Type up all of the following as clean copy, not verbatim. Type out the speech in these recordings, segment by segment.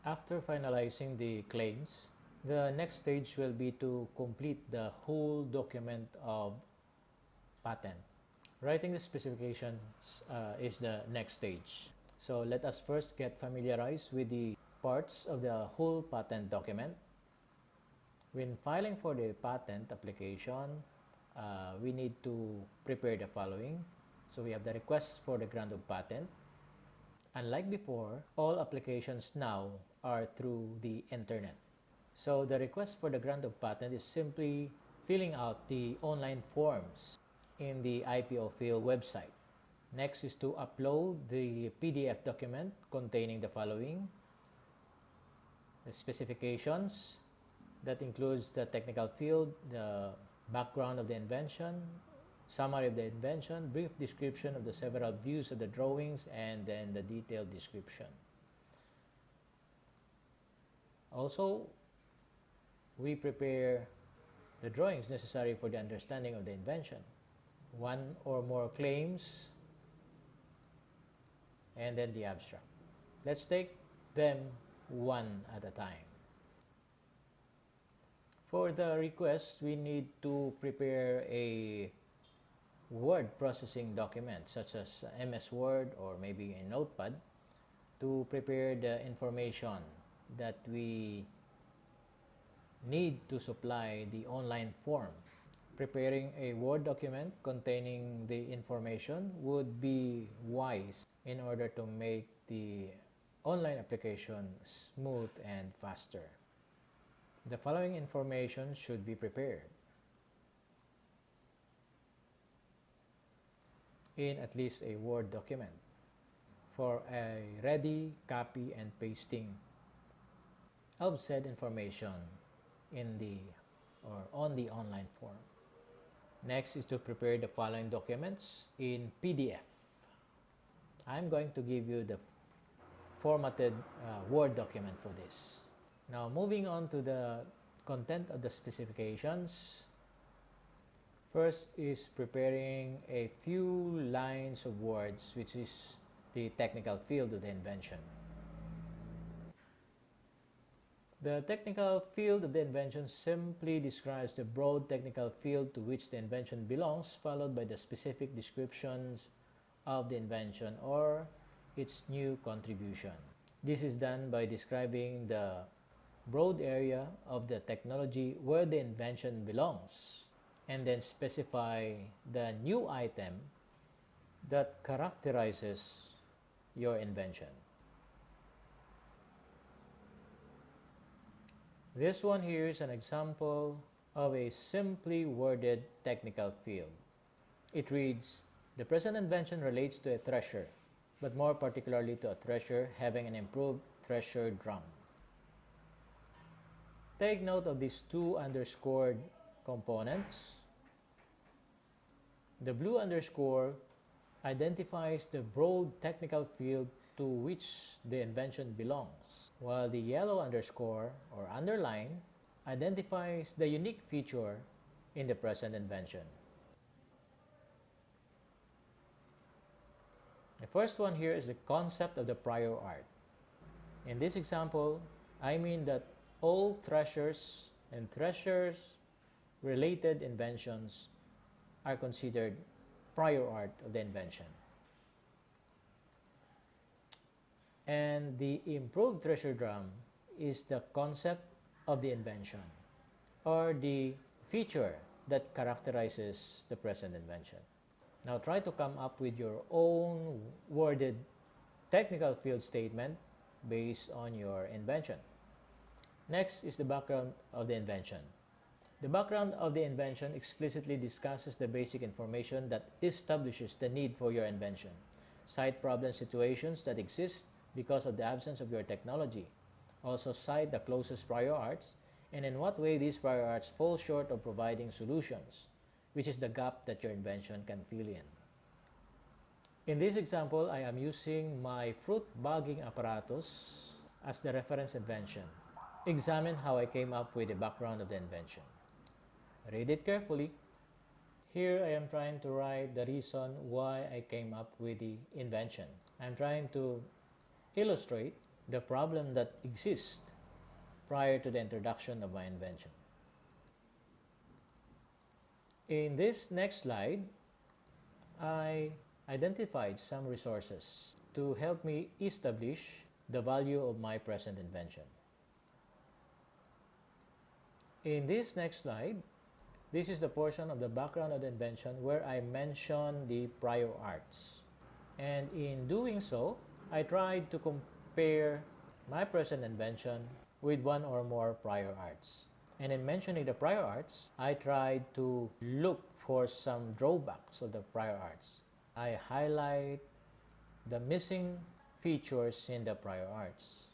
After finalizing the claims, the next stage will be to complete the whole document of patent. Writing the specifications is the next stage. So let us first get familiarized with the parts of the whole patent document. When filing for the patent application, we need to prepare the following. So we have the request for the grant of patent. Unlike before, all applications now are through the internet. So the request for the grant of patent is simply filling out the online forms in the IPO field website. Next is to upload the PDF document containing the following: the specifications, that includes the technical field, the background of the invention, summary of the invention, brief description of the several views of the drawings, and then the detailed description. Also, we prepare the drawings necessary for the understanding of the invention, one or more claims, and then the abstract. Let's take them one at a time. For the request, we need to prepare a word processing document such as MS Word or maybe a notepad to prepare the information that we need to supply the online form. Preparing a Word document containing the information would be wise in order to make the online application smooth and faster. The following information should be prepared in at least a Word document for a ready copy and pasting of said information in the or on the online form. Next is to prepare the following documents in PDF. I'm going to give you the formatted Word document for this. Now moving on to the content of the specifications. First is preparing a few lines of words, which is the technical field of the invention. The technical field of the invention simply describes the broad technical field to which the invention belongs, followed by the specific descriptions of the invention or its new contribution. This is done by describing the broad area of the technology where the invention belongs, and then specify the new item that characterizes your invention. This one here is an example of a simply worded technical field. It reads, the present invention relates to a thresher, but more particularly to a thresher having an improved thresher drum. Take note of these two underscored components. The blue underscore identifies the broad technical field to which the invention belongs, while the yellow underscore or underline identifies the unique feature in the present invention. The first one here is the concept of the prior art. In this example, I mean that all threshers and threshers related inventions are considered prior art of the invention. And the improved thresher drum is the concept of the invention or the feature that characterizes the present invention. Now try to come up with your own worded technical field statement based on your invention. Next is the background of the invention. The background of the invention explicitly discusses the basic information that establishes the need for your invention. Cite problem situations that exist because of the absence of your technology. Also cite the closest prior arts and in what way these prior arts fall short of providing solutions, which is the gap that your invention can fill in. In this example, I am using my fruit bagging apparatus as the reference invention. Examine how I came up with the background of the invention. Read it carefully. Here I am trying to write the reason why I came up with the invention. I'm trying to illustrate the problem that exists prior to the introduction of my invention. In this next slide, I identified some resources to help me establish the value of my present invention. In this next slide, this is the portion of the background of the invention where I mention the prior arts. And in doing so, I tried to compare my present invention with one or more prior arts. And in mentioning the prior arts, I tried to look for some drawbacks of the prior arts. I highlight the missing features in the prior arts.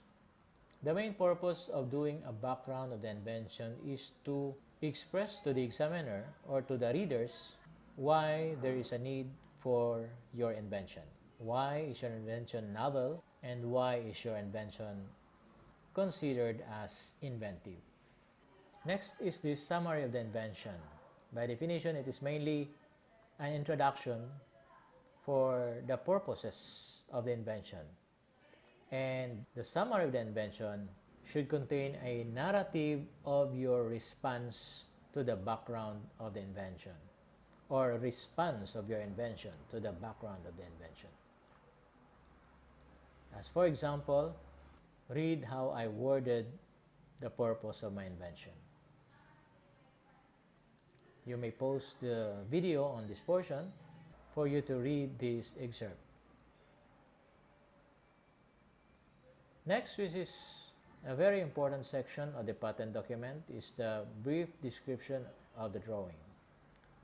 The main purpose of doing a background of the invention is to express to the examiner or to the readers why there is a need for your invention. Why is your invention novel, and why is your invention considered as inventive? Next is the summary of the invention. By definition, it is mainly an introduction for the purposes of the invention. And the summary of the invention should contain a narrative of your response to the background of the invention, or response of your invention to the background of the invention. As for example, read how I worded the purpose of my invention. You may pause the video on this portion for you to read this excerpt. Next, which is a very important section of the patent document, is the brief description of the drawing.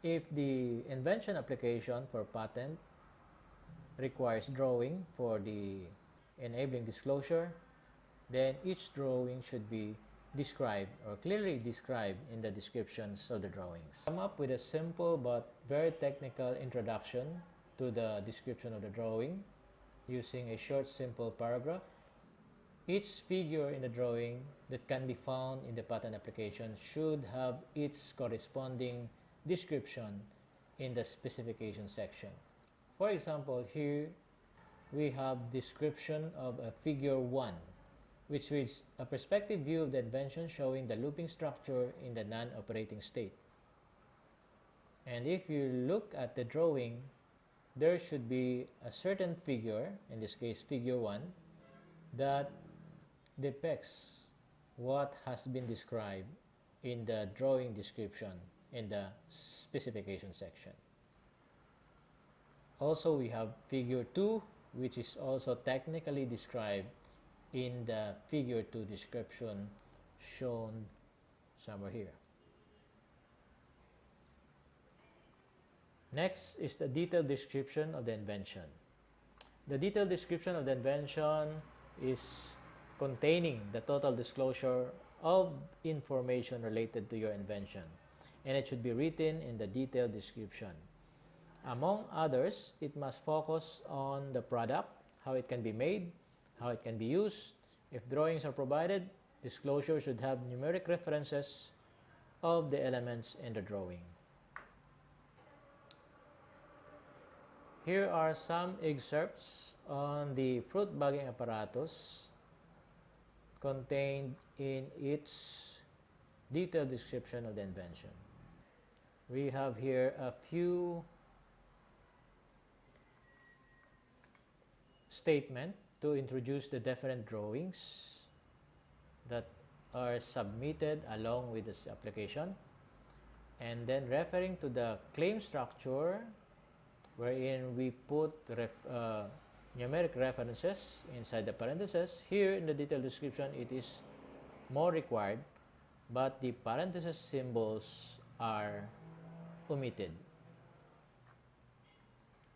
If the invention application for patent requires drawing for the enabling disclosure, then each drawing should be described or clearly described in the descriptions of the drawings. Come up with a simple but very technical introduction to the description of the drawing using a short, simple paragraph. Each figure in the drawing that can be found in the patent application should have its corresponding description in the specification section. For example, here we have description of a figure 1, which is a perspective view of the invention showing the looping structure in the non-operating state. And if you look at the drawing, there should be a certain figure, in this case figure 1, that depicts what has been described in the drawing description in the specification section. Also, we have figure 2, which is also technically described in the figure 2 description shown somewhere here. Next is the detailed description of the invention. The detailed description of the invention is containing the total disclosure of information related to your invention, and it should be written in the detailed description. Among others, it must focus on the product, how it can be made, how it can be used. If drawings are provided, disclosure should have numeric references of the elements in the drawing. Here are some excerpts on the fruit bagging apparatus contained in its detailed description of the invention. We have here a few statements to introduce the different drawings that are submitted along with this application, and then referring to the claim structure, wherein we put numeric references inside the parentheses. Here in the detailed description, it is more required, but the parenthesis symbols are omitted.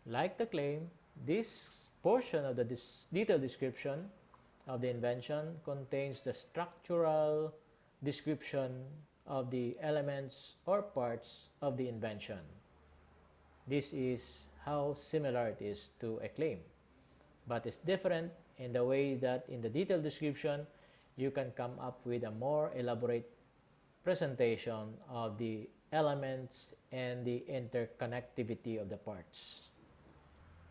Like the claim, this portion of the detailed description of the invention contains the structural description of the elements or parts of the invention. This is how similar it is to a claim, but it's different in the way that in the detailed description you can come up with a more elaborate presentation of the elements and the interconnectivity of the parts.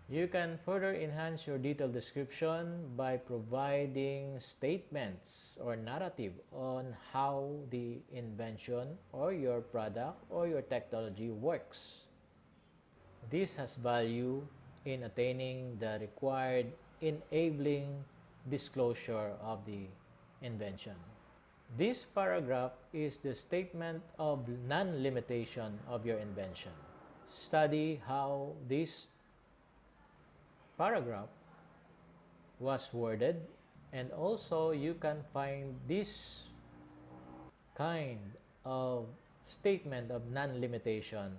You can further enhance your detailed description by providing statements or narrative on how the invention or your product or your technology works. This has value in attaining the required enabling disclosure of the invention. This paragraph is the statement of non-limitation of your invention. Study how this paragraph was worded, and also you can find this kind of statement of non-limitation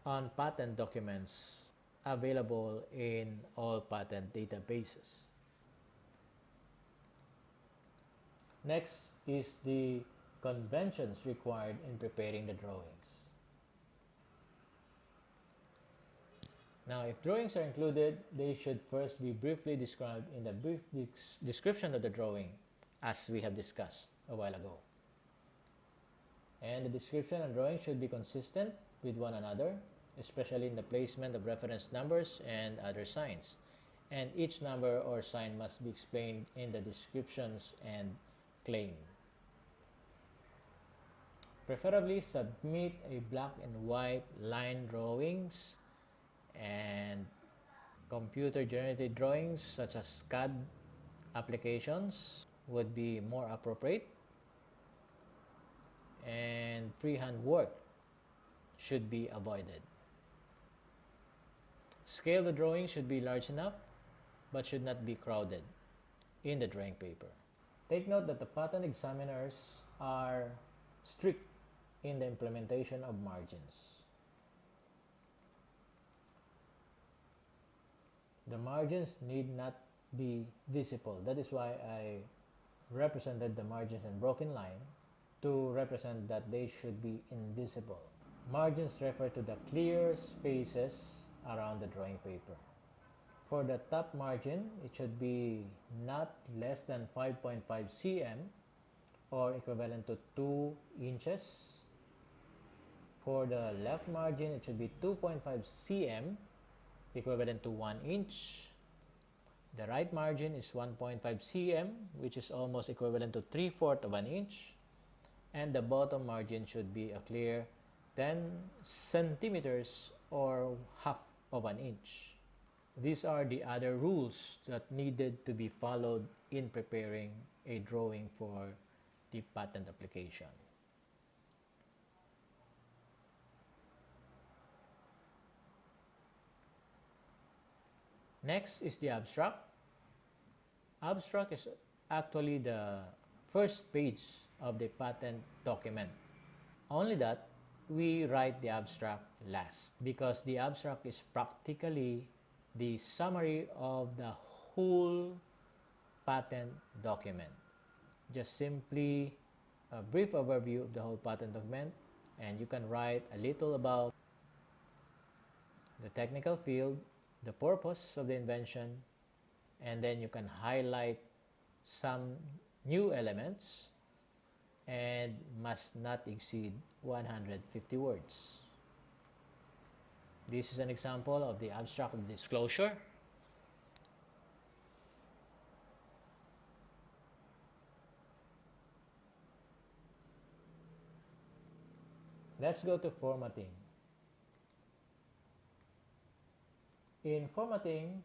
on patent documents available in all patent databases. Next is the conventions required in preparing the drawings. Now, if drawings are included, they should first be briefly described in the brief description of the drawing, as we have discussed a while ago. And the description and drawing should be consistent with one another, especially in the placement of reference numbers and other signs. And each number or sign must be explained in the descriptions and claim. Preferably submit a black and white line drawings and computer generated drawings such as CAD applications would be more appropriate, and freehand work should be avoided. Scale the drawing should be large enough but should not be crowded in the drawing paper. Take note that the patent examiners are strict in the implementation of margins. The margins need not be visible. That is why I represented the margins in broken line to represent that they should be invisible. Margins refer to the clear spaces around the drawing paper. For the top margin, it should be not less than 5.5 cm or equivalent to 2 inches. For the left margin, it should be 2.5 cm equivalent to 1 inch. The right margin is 1.5 cm, which is almost equivalent to 3/4 of an inch. And the bottom margin should be a clear 10 centimeters or half of an inch. These are the other rules that needed to be followed in preparing a drawing for the patent application. Next is the abstract. Abstract is actually the first page of the patent document. Only that we write the abstract last because the abstract is practically the summary of the whole patent document. Just simply a brief overview of the whole patent document, and you can write a little about the technical field, the purpose of the invention, and then you can highlight some new elements and must not exceed 150 words. This is an example of the abstract of disclosure. Let's go to formatting. In formatting,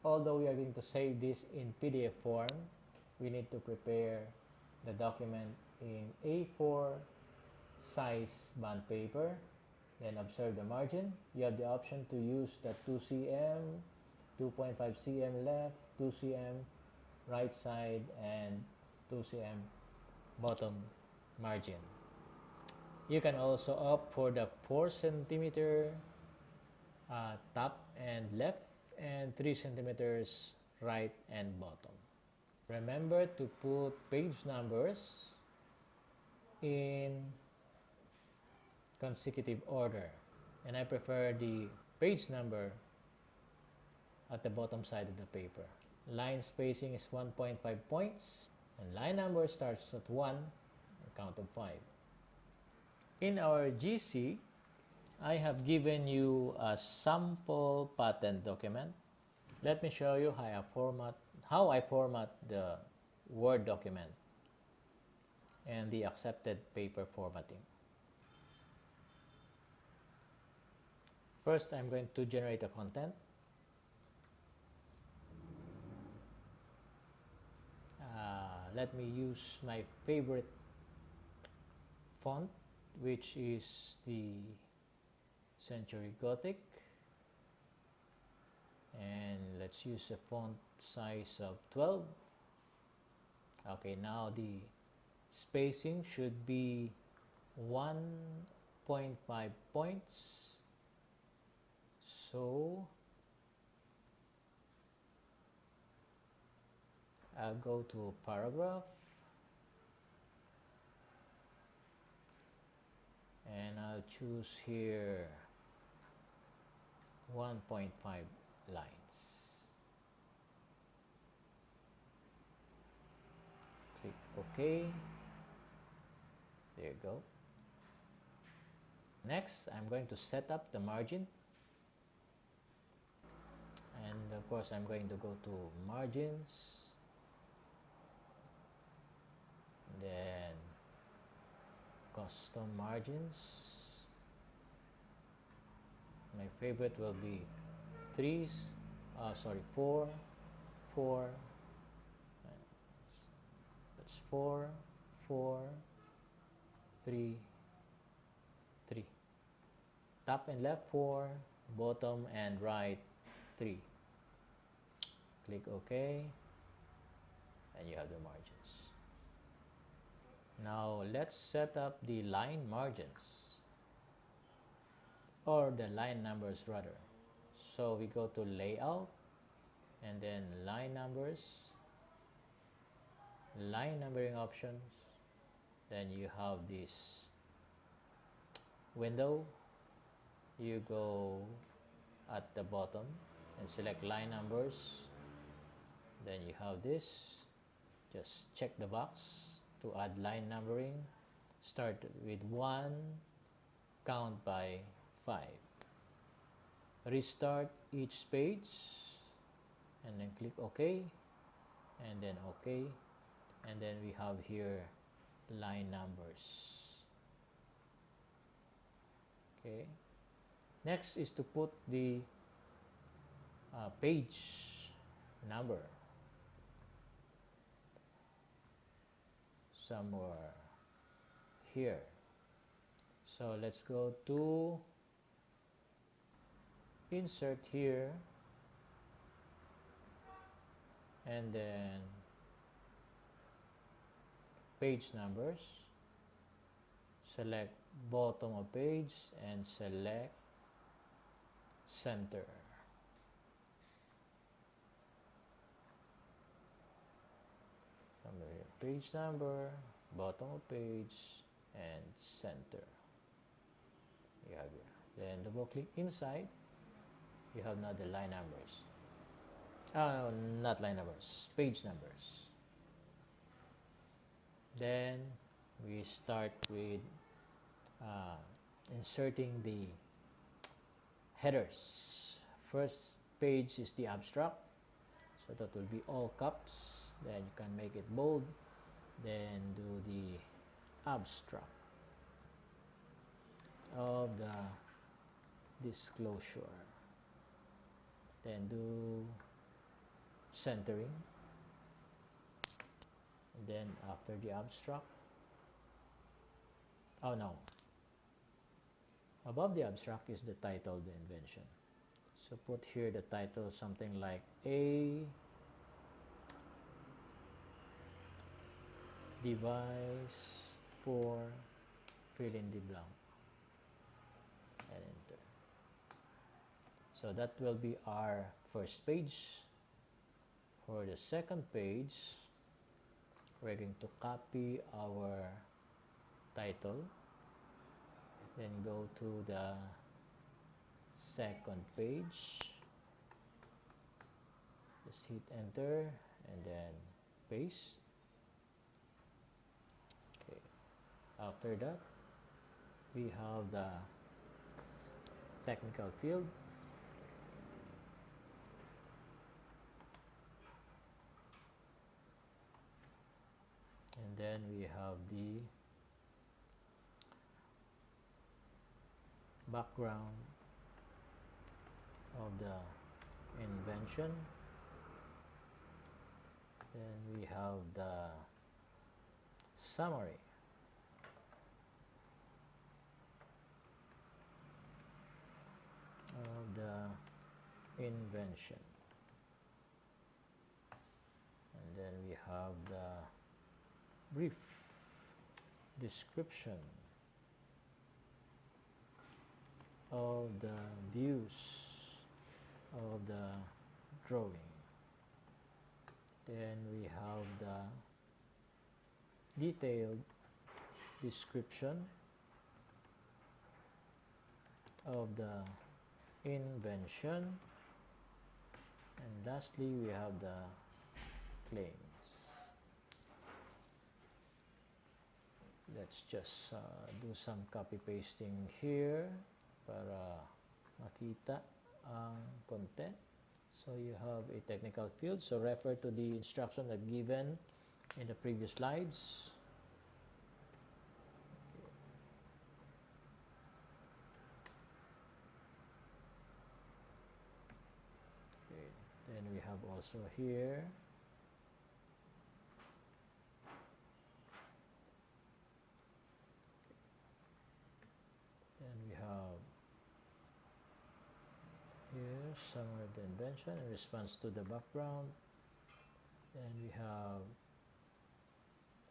although we are going to save this in PDF form, we need to prepare the document in A4 size bond paper. Then observe the margin. You have the option to use the 2 cm, 2.5 cm left, 2 cm right side, and 2 cm bottom margin. You can also opt for the 4 centimeter top and left and 3 centimeters right and bottom. Remember to put page numbers in consecutive order, and I prefer the page number at the bottom side of the paper. Line spacing is 1.5 points, and line number starts at 1 and count of 5. In our GC, I have given you a sample patent document Let me show you how I format the Word document and the accepted paper formatting. First, I'm going to generate a content. Let me use my favorite font, which is the Century Gothic, and let's use a font size of 12. Okay, now the spacing should be 1.5 points. So I'll go to paragraph and I'll choose here 1.5 lines. Click OK. There you go. Next, I'm going to set up the margin, and of course I'm going to go to margins, then custom margins. My favorite will be 4, 4, that's 4, 4, 3, 3. Top and left 4, bottom and right 3. Click OK, and you have the margins. Now let's set up the line margins, or the line numbers rather. So we go to layout and then line numbers, line numbering options, then you have this window. You go at the bottom and select line numbers, then you have this. Just check the box to add line numbering. Start with 1, count by 5. Restart each page and then click OK, and then OK, and then we have here line numbers. Okay, next is to put the page number somewhere here. So let's go to insert here, and then page numbers, select bottom of page and select center. Page number, bottom of page, and center. You have here. Then double click inside. You have now the line numbers. Not line numbers, page numbers. Then we start with inserting the headers. First page is the abstract, so that will be all caps. Then you can make it bold. Then do the abstract of the disclosure. Then do centering. And then after the abstract, above the abstract is the title of the invention. So put here the title, something like A device for fill in the blank, and enter. So that will be our first page. For the second page, we're going to copy our title, then go to the second page, just hit enter and then paste. Okay, after that we have the technical field, then we have the background of the invention, then we have the summary of the invention, and then we have the brief description of the views of the drawing. Then we have the detailed description of the invention, and lastly we have the claims. Let's just do some copy pasting here para makita ang content. So you have a technical field, so refer to the instruction I've given in the previous slides. Okay. Then we have also here summary of the invention in response to the background. Then we have,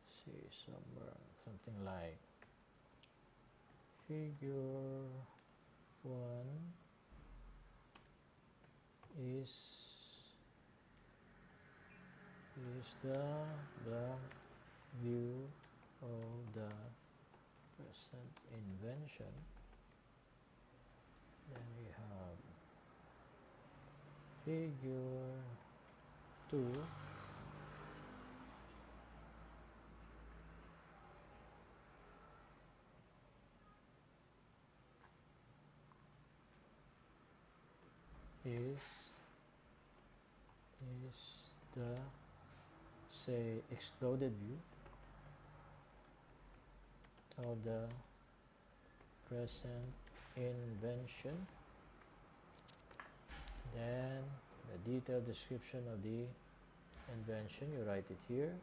see, somewhere something like figure 1 is the view of the present invention. Then we have figure 2 is the, say, exploded view of the present invention. Then the detailed description of the invention, you write it here.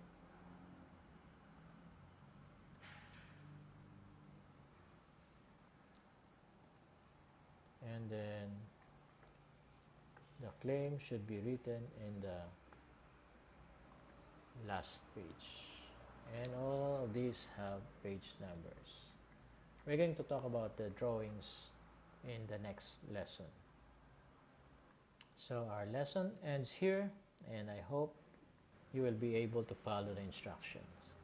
And then the claim should be written in the last page. And all of these have page numbers. We're going to talk about the drawings in the next lesson. So our lesson ends here, and I hope you will be able to follow the instructions.